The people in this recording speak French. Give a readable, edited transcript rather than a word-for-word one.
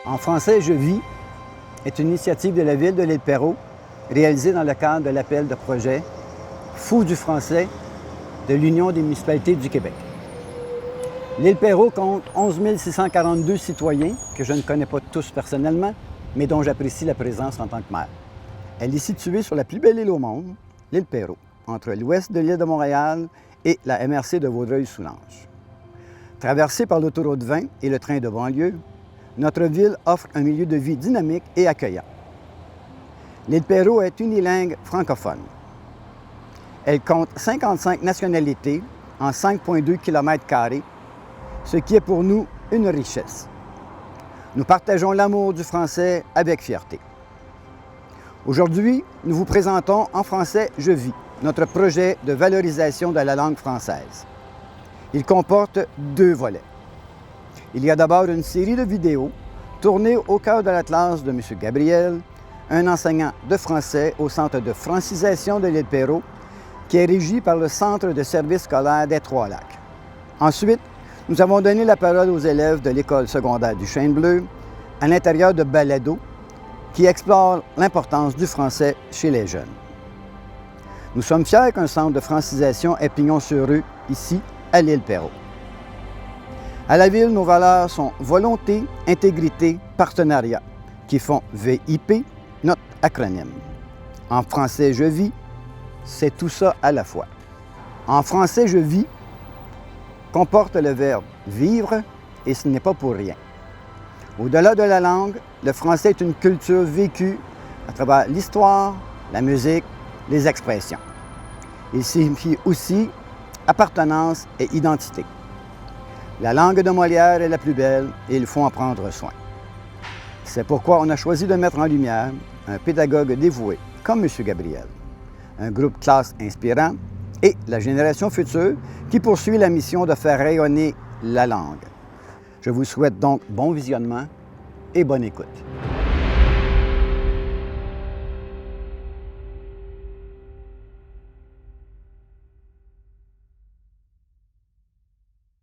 En français, Je vis est une initiative de la ville de l'Île Perrot réalisée dans le cadre de l'appel de projet Fous du français de l'Union des municipalités du Québec. L'Île Perrot compte 11 642 citoyens que je ne connais pas tous personnellement, mais dont j'apprécie la présence en tant que maire. Elle est située sur la plus belle île au monde, l'île Perrot, entre l'ouest de l'île de Montréal et la MRC de Vaudreuil-Soulanges. Traversée par l'autoroute 20 et le train de banlieue, notre ville offre un milieu de vie dynamique et accueillant. L'île Perrot est unilingue francophone. Elle compte 55 nationalités en 5,2 km², ce qui est pour nous une richesse. Nous partageons l'amour du français avec fierté. Aujourd'hui, nous vous présentons En français, je vis, notre projet de valorisation de la langue française. Il comporte 2 volets. Il y a d'abord une série de vidéos tournées au cœur de la classe de M. Gabriel, un enseignant de français au Centre de francisation de l'île Perrot, qui est régi par le Centre de services scolaires des Trois-Lacs. Ensuite, nous avons donné la parole aux élèves de l'école secondaire du Chêne-Bleu à l'intérieur de balados qui explorent l'importance du français chez les jeunes. Nous sommes fiers qu'un centre de francisation ait pignon sur rue ici, à l'île Perrot. À la ville, nos valeurs sont volonté, intégrité, partenariat, qui font VIP, notre acronyme. En français, je vis, c'est tout ça à la fois. En français, je vis comporte le verbe vivre et ce n'est pas pour rien. Au-delà de la langue, le français est une culture vécue à travers l'histoire, la musique, les expressions. Il signifie aussi appartenance et identité. La langue de Molière est la plus belle et il faut en prendre soin. C'est pourquoi on a choisi de mettre en lumière un pédagogue dévoué, comme M. Gabriel, un groupe classe inspirant et la génération future qui poursuit la mission de faire rayonner la langue. Je vous souhaite donc bon visionnement et bonne écoute.